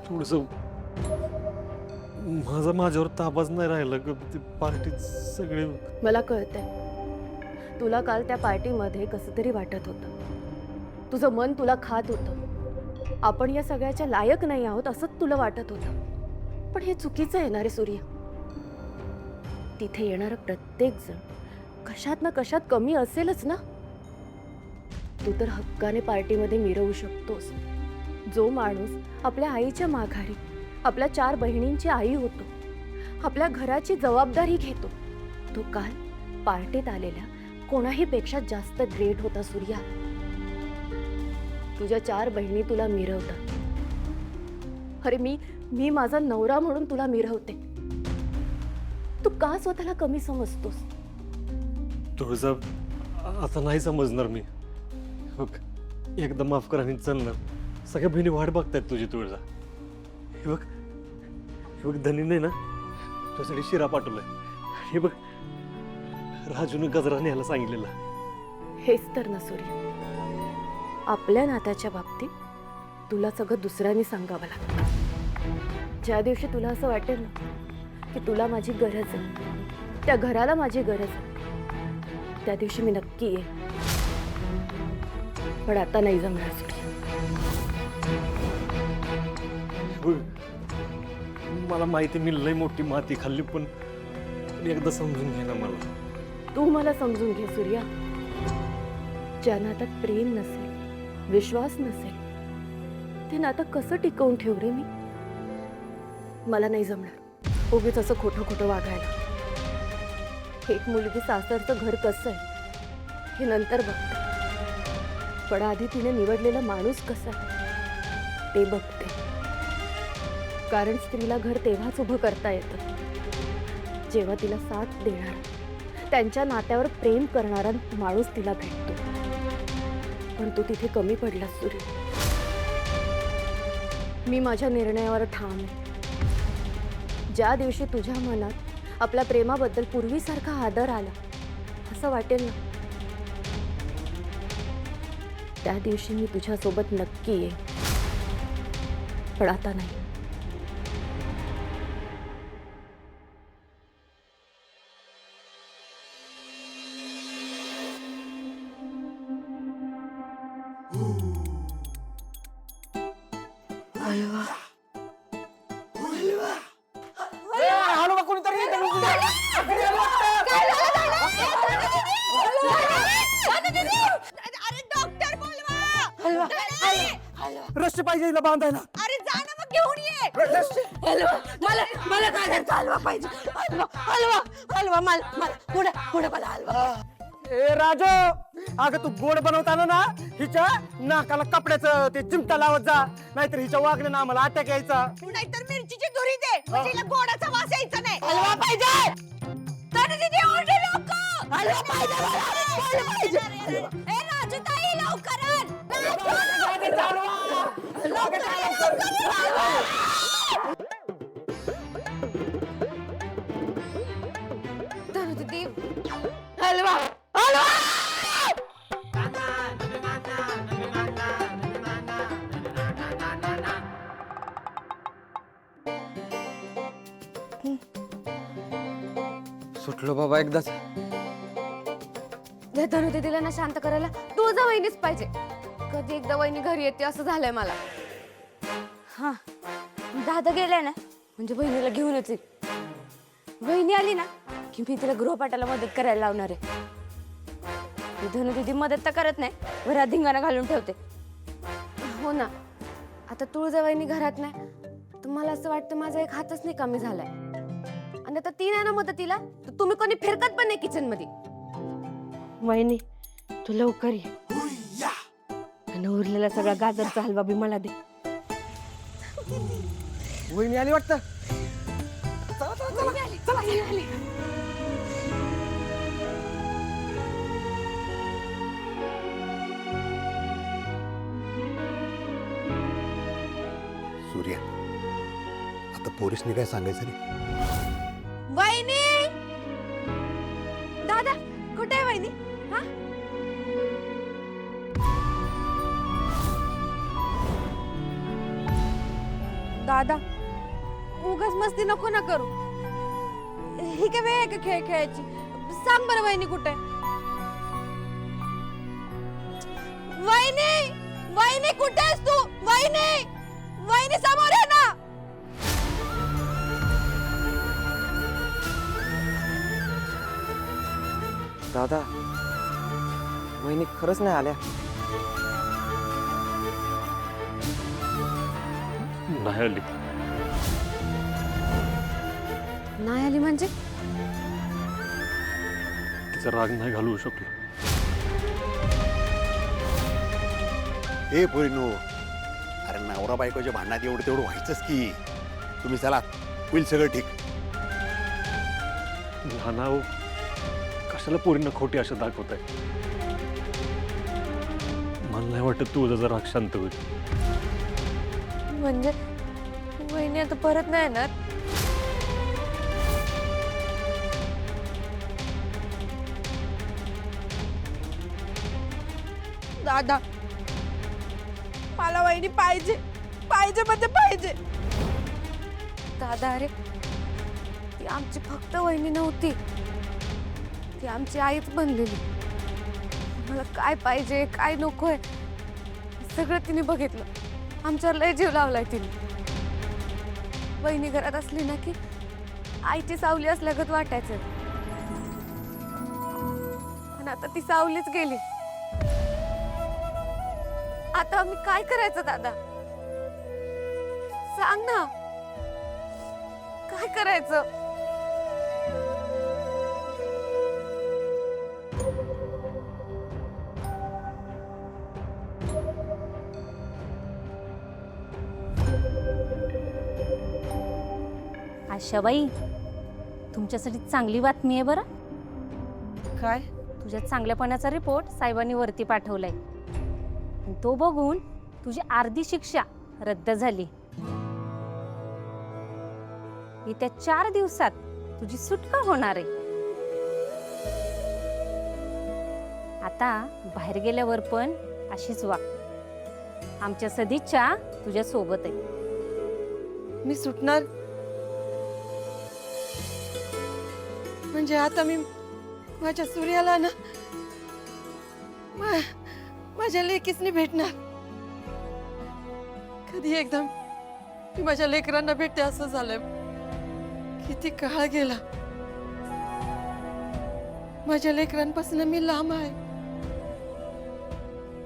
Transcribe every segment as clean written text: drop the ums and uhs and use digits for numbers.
थोडस माझ्यावर ताबाच नाही राहिला ग. ते पार्टीत सगळे मला कळतंय तुला काल त्या पार्टीमध्ये कसं तरी वाटत होतं. तुझं मन तुला खात होतं. आपण या सगळ्याच्या लायक नाही आहोत असंच तुला वाटत होतं. पण हे चुकीचं आहे ना रे सूर्य. तिथे येणारा प्रत्येक जण कशात ना कशात कमी असेलच ना. तू तर हक्काने पार्टीमध्ये मिरवू शकतोस. जो माणूस आपल्या आईच्या माघारी आपल्या 4 बहिणींची आई होतो, आपल्या घराची जबाबदारी घेतो, तो काल पार्टीत आलेल्या कोणाही पेक्षा जास्त ग्रेट होता सूर्या. तुझ्या 4 बहिणी तुला मिरवतात. अरे मी माझा नवरा म्हणून तुला मिरवते. तू का स्वतःला कमी समजतोस? तुळजा आता नाही समजणार मी. बघ, एकदा माफ कर आणि चल ना. सगळ्या बहिणी वाट बघतायत तुझी तुळजा. हे बघ धनीने ना तुझ्यासाठी शिरा पाठवलाय. हे बघ राजूने गजरा न्यायला सांगितलेला. हेच तर ना सूर्य, आपल्या नात्याच्या बाबतीत तुला सगळं दुसऱ्यांनी सांगावं लागतं. ज्या दिवशी तुला असं वाटेल ना की तुला माझी गरज आहे, त्या घराला माझी गरज आहे, त्या दिवशी मी नक्की येईन. पण आता नाही जमणार सूर्य. बघ, मला माहिती मी लई मोठी माती खाल्ली, पण एकदा समजून घे ना मला. तू मला समजून घे सूर्या. ज्या नात्यात प्रेम नसेल, विश्वास नसेल, ते नातं कसं टिकवून ठेवू रे मी? मला नाही जमणार उगीच असं खोटं खोटं वागायला. एक मुलगी सासरचं घर कसं आहे हे नंतर बघते, पण आधी तिने निवडलेला माणूस कसा आहे ते बघते. कारण स्त्रीला घर तेव्हाच उभं करता येतं जेव्हा तिला साथ देणारा, त्यांच्या नात्यावर प्रेम करणारा माणूस तिला भेटतो. पण तू तिथे कमी पडलास सूर्य. मी माझ्या निर्णयावर ठाम आहे. ज्या दिवशी तुझ्या मनात आपल्या प्रेमाबद्दल पूर्वीसारखा आदर आला असं वाटेल ना, त्या दिवशी मी तुझ्यासोबत नक्की येईन. पण आता नाही. हलवा कोणीतरी अरे डॉक्टर बोलवा. रस्ते पाहिजे हिला बांधायला. अरे जा ना मग घेऊन ये. हलवा मला मला गाजरचा हलवा पाहिजे. हलवा हलवा हलवा मला पुढे पुढे मला हलवा. ए राजू, अगं तू गोड बनवताना ना हिच्या नाकाला कपड्याचं ते चिमटा लावत जा, नाहीतर हिच्या वागण्यानं आम्हाला अटॅक यायचा. नाहीतर मिरचीची धुरी दे म्हणजे हिला गोडाचा वास यायचा नाही. हलवा पाहिजे. तर दीदी ओरडे लोक. हलवा पाहिजे मला. हलवा पाहिजे. ए राजू ताई लवकर आण. धनु दीदी हलवा हलवा. सुटलो बाबा एकदाच. या धनु दीदीला ना शांत करायला तुझा वहिनीच पाहिजे. कधी एकदा वहिनी घरी येते असं झालंय मला. हा दादा गेलाय ना म्हणजे बहिणीला घेऊन येते. वहिनी आली ना की मी तिला गृहपाठाला मदत करायला लावणार आहे. धनु दीदी मदत तर करत नाही, घरात धिंगाणा घालून ठेवते. हो ना, आता तुळजावहिनी घरात नाही तर मला असं वाटतं माझा एक हातच नाही कमी झालाय. आणि आता ती नाही ना मदतीला तर तुम्ही कोणी फिरकत पण नाही किचन मध्ये. वहिनी तू लवकर ये आणि उरलेला सगळा गाजरचा हलवा बी मला दे. वहिनी आली वाटतं. सूर्या, आता पोलिसने काय सांगायचं रे? वहिनी, दादा कुठे आहे वहिनी? हा दादा उगाच मस्ती नको ना करू. ही काय वेळ आहे का खेळ खेळायची? सांग बरं वहिनी कुठे? वहिनी, वहिनी कुठे आहेस तू? वहिनी, वहिनी समोर आहे ना? दादा वहिनी खरंच नाही आल्या. नाही आली. नाही आली म्हणजे? तिचा राग नाही घालवू शकलो. ए पोरीनो, अरे नवरा बायकोच्या भांडणात एवढं तेवढं व्हायचंच की. तुम्ही चला, होईल सगळं ठीक. लहानाव कशाला पोरींना खोटी आशा दाखवत आहे? मला नाही वाटत तुझा जरा राग शांत होईल. म्हणजे वहिनी आता परत नाही येणार? दादा मला वहिनी पाहिजे, पाहिजे म्हणजे पाहिजे. दादा अरे ती आमची फक्त वहिनी नव्हती, ती आमची आईच बनलेली. मला काय पाहिजे काय नकोय सगळं तिने बघितलं. आमच्यावर लय जीव लावलाय तिने. वहिनी घरात असली ना की आईची सावली असल्यागत वाटायचं. पण आता ती सावलीच गेली. आता आम्ही काय करायचं दादा? सांग ना, काय करायचं? आशाबाई तुमच्यासाठी चांगली बातमी आहे बरं. काय? तुझ्या चांगल्यापणाचा रिपोर्ट साहेबांनी वरती पाठवलाय. आणि तो बघून तुझी अर्धी शिक्षा रद्द झाली. येत्या 4 दिवसात तुझी सुटका होणार आहे. आता बाहेर गेल्यावर पण अशीच वाग. आमच्या सदिच्छा तुझ्या सोबत आहे. मी सुटणार म्हणजे आता मी माझ्या सूर्याला ना माझ्या लेकीसनी भेटणार. कधी एकदम मी माझ्या लेकरांना भेटते असं झालंय. किती काळ गेला, माझ्या लेकरांपासून मी लांब आहे.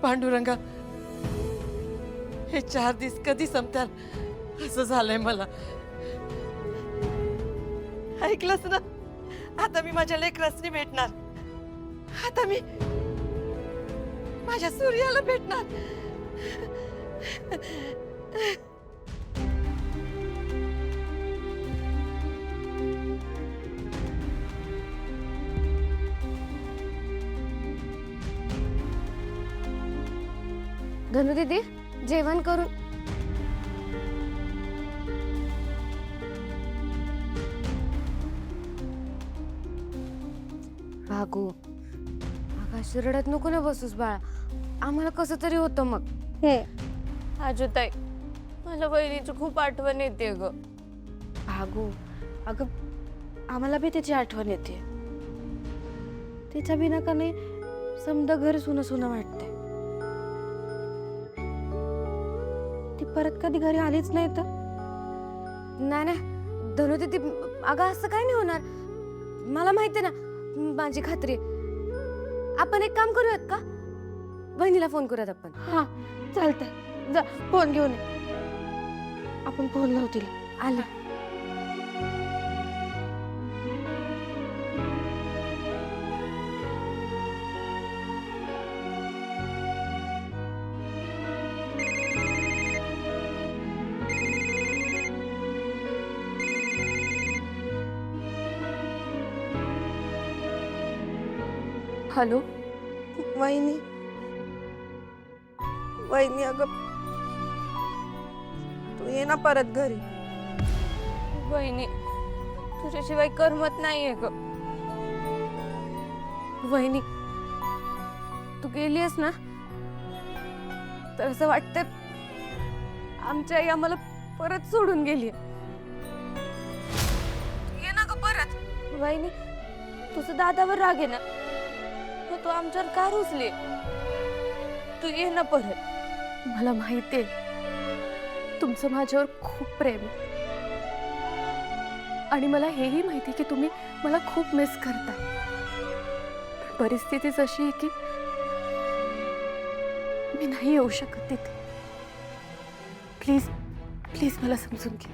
पांडुरंगा हे 4 दिवस कधी संपतात असं झालंय मला. ऐकलंस ना, आता मी माझ्या लेकरासनी भेटणार. आता मी माझ्या सूर्याला भेटणार. धनु दीदी जेवण करून. भागू आकाश रडत नको ना बसूस बाळा. आम्हाला कसं तरी होतं मग. आजूताई मला बहिणीची खूप आठवण येते ग. भागू अगं आम्हाला बी त्याची आठवण येते. तिच्या बिना का नाही समजा घर सुनं सुनं वाटते. ती परत कधी घरी आलीच नाही तर. नाही नाही धनु दीदी अगं असं काही नाही होणार. मला माहिती आहे ना, माझी खात्री. आपण एक काम करूयात का, बहिणीला फोन करूयात आपण. हा चालतंय. जा फोन घेऊन ये. आपण फोन लावू तिला. आलं. हॅलो वहिनी, वहिनी अगं तू ये ना परत घरी. बहिणी तुझ्याशिवाय करमत नाहीये ग. वहिनी तू गेलीस ना तर असं वाटतंय आमच्या आई आम्हाला परत सोडून गेली ये ना ग परत. वहिनी तुझं दादावर राग आहे ना, मग तू आमच्यावर का रुसली? तू ये ना परत. मला माहिती आहे तुमचं माझ्यावर खूप प्रेम आहे. आणि मला हेही माहिती आहे की तुम्ही मला खूप मिस करता. पण परिस्थितीच अशी आहे की मी नाही येऊ शकत तिथे. प्लीज प्लीज मला समजून घे.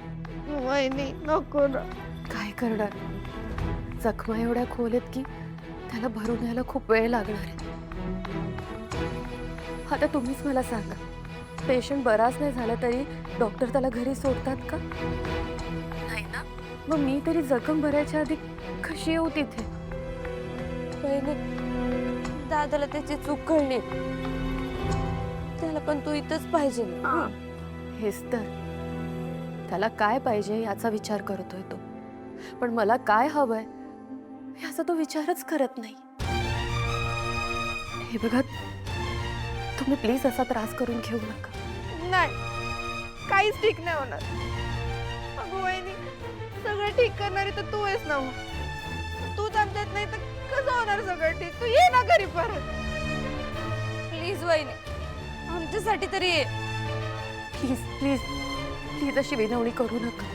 वहिनी नको ना. काय करणार, जखमा एवढ्या खोल आहेत की त्याला भरून यायला खूप वेळ लागणार आहे. आता तुम्हीच मला सांगा, पेशंट बराच नाही झाला तरी डॉक्टर त्याला घरी सोडतात का? नाही ना. मग मी तरी जखम भरायच्या आधी कशी येऊ तिथे? वहिनी दादाला त्याची चूक कळली, त्याला पण तू इथंच पाहिजे ना. हेच तर, त्याला काय पाहिजे याचा विचार करतोय तो, पण मला काय हवंय याचा तो विचारच करत नाही. हे बघा, तुम्ही प्लीज असा त्रास करून घेऊ नका. नाही, काहीच ठीक नाही होणार. अगं वहिनी, सगळं ठीक करणारी तर तू आहेस ना. तूच आमच्यात नाही तर कसं होणार सगळं ठीक? तू ये ना घरी परत प्लीज वहिनी, आमच्यासाठी तरी ये. प्लीज प्लीज प्लीज अशी विनवणी करू नका.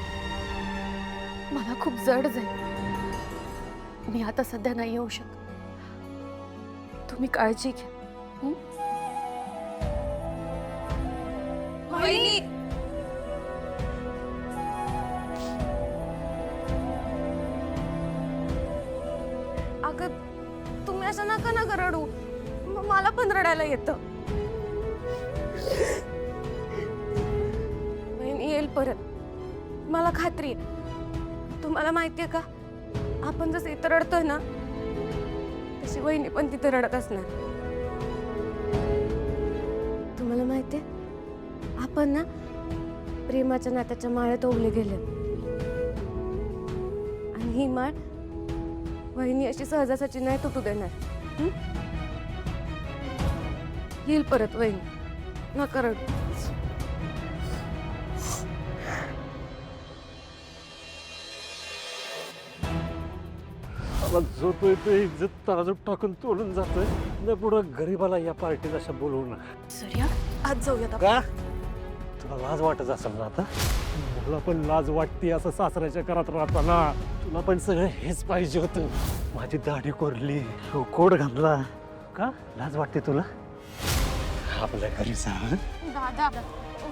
मला खूप जड जाईल. मी आता सध्या नाही येऊ शकत. तुम्ही काळजी घ्या. हं? वहिनी अगं तुम्ही असं नका ना रडू, मला पण रडायला येतं. वहिनी येईल परत, मला खात्री आहे. तुम्हाला माहितीये का, आपण जसं इथं रडतोय ना तशी वहिनी पण तिथे रडत असणार. तुम्हाला माहितीये, आपण ना प्रेमाच्या नात्याच्या माळेत ओवले गेले, आणि ही माळ वहिनी अशी सहजासहजी नाही तुटू देणार. येईल परत वहिनी, नका रडू. मला झोप येतोय, इज्जत ताजूक टाकून तोडून जातोय. न पुढं गरीबाला या पार्टीत अशा बोलवू नका. सूर्या, आज जाऊयात आपण. का तुला लाज वाटत असेल ना आता? मला पण लाज वाटते असं सासऱ्याच्या घरात राहताना. तुला पण सगळं हेच पाहिजे होतं. माझी दाढी कोरली, कोट घातला, का लाज वाटते तुला? आपल्या घरी सांग. दादा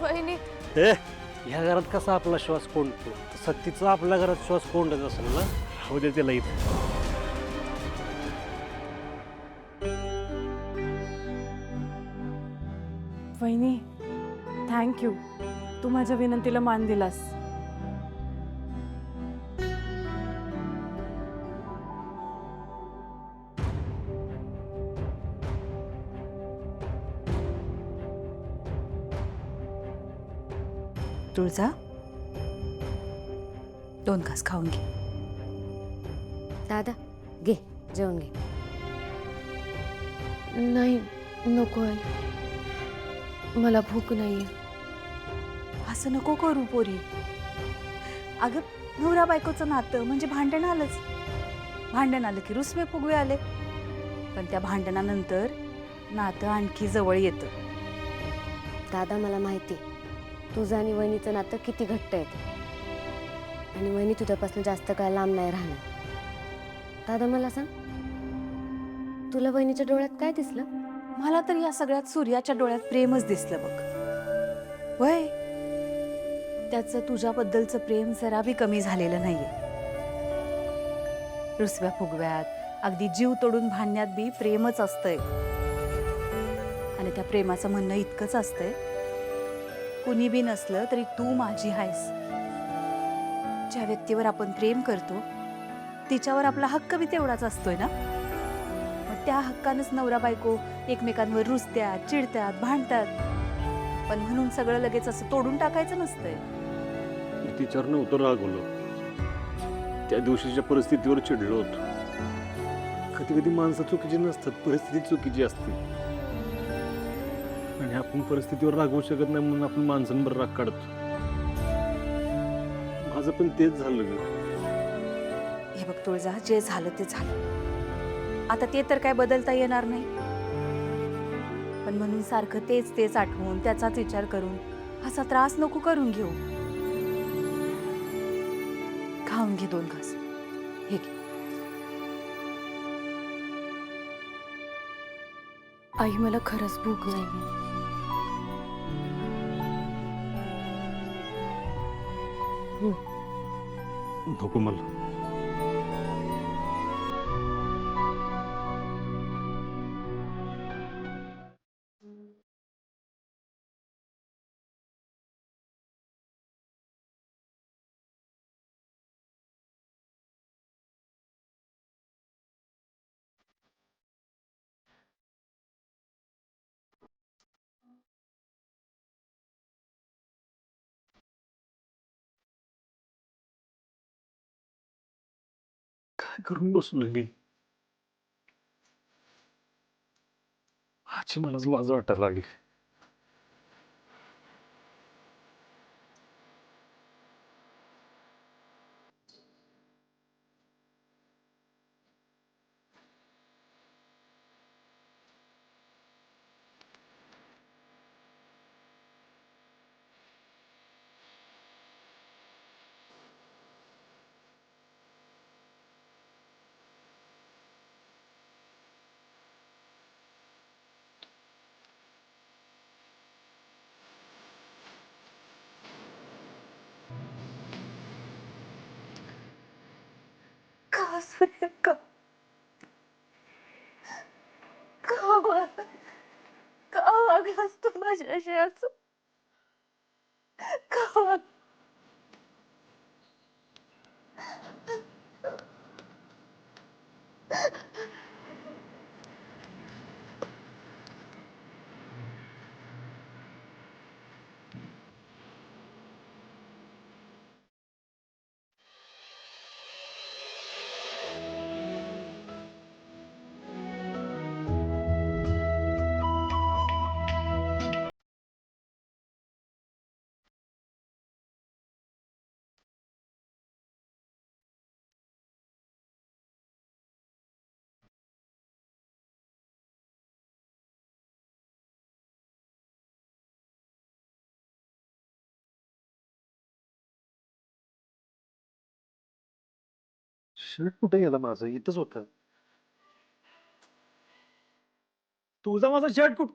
वहिनी ह्या घरात कसा आपला श्वास कोंडतो तसं तिचा आपल्या घरात श्वास कोंडत असेल ना. राहू दे तिला इथे. वहिनी, थँक्यू, तू माझ्या विनंतीला मान दिलास. तुळजा, 2 घास खाऊन घे. दादा घे, जेवण घे. नाही, नको आई, मला भूक नाहीये. असं नको करू पोरी. अगं, नवरा बायकोचं नातं म्हणजे भांडण आलंच. भांडण आलं की रुसवे फुगवे आले, पण त्या भांडणानंतर नातं आणखी जवळ येतं. दादा मला माहिती, तुझं आणि वहिनीचं नातं किती घट्ट आहे, आणि वहिनी तुझ्यापासून जास्त काळ लांब नाही राहणार. दादा मला सांग, तुला वहिनीच्या डोळ्यात काय दिसलं? मला तर या सगळ्यात सूर्याच्या डोळ्यात प्रेमच दिसलं बघ. वय, त्याचं तुझ्याबद्दलचं प्रेम जरा बी कमी झालेलं नाहीये. रुसव्या फुगव्यात, अगदी जीव तोडून भांडण्यात बी प्रेमच असतंय. आणि त्या प्रेमाचं म्हणणं इतकंच असतंय, कुणी बी नसलं तरी तू माझी आहेस. ज्या व्यक्तीवर आपण प्रेम करतो तिच्यावर आपला हक्क बी तेवढाच असतोय ना. मग त्या हक्कानंच नवरा बायको एकमेकांवर रुसत्यात, चिडतात, भांडतात. पण म्हणून सगळं लगेच असं तोडून टाकायचं नसतंय. मी तिच्यावर नव्हतं रागवलो, त्या दिवशीच्या परिस्थितीवर चिडलो होतो. कधी कधी माणसं चुकीची नसतात, परिस्थिती चुकीची असते. आणि आपण परिस्थितीवर रागवू शकत नाही म्हणून आपण माणसांवर राग काढतो. माझं पण तेच झालं ग. हे बघ तुळजा, जे झालं ते झालं. आता ते तर काय बदलता येणार नाही, पण म्हणून सारखं तेच तेच आठवून त्याचाच विचार करून असा त्रास नको करून घेऊ. खाऊन घे 2 घास. हे घे. आई मला खरंच भूक नाही. नको मला. काय करून बसलोय मी? आजची मलाच लाज वाटायला लागली. का वागलास तू माझ्याशी असं? का वाग शर्ट कुठे गेला माझं? इथंच होतं. तुझा माझा शर्ट कुठ?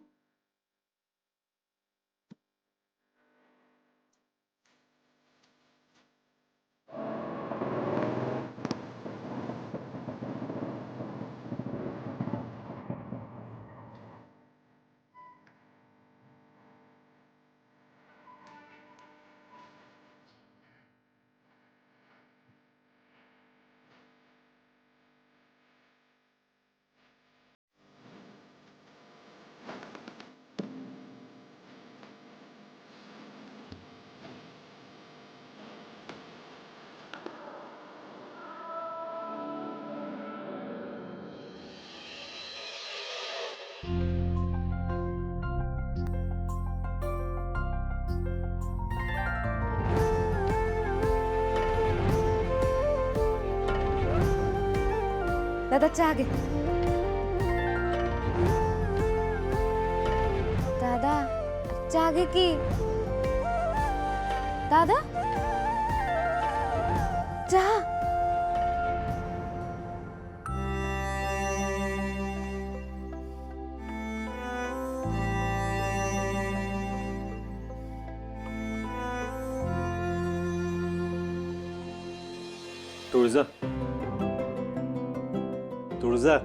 दादा चहा घे. दादा चहा घे की. दादा चहा. तुळजा, तुळजा.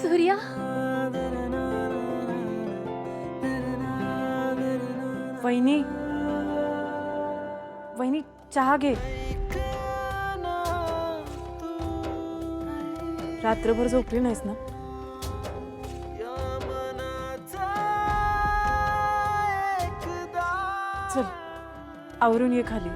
सूर्या, वहिनी, वहिनी चहा घे. रात्रभर झोपली नाहीस ना? चल आवरून ये खाली.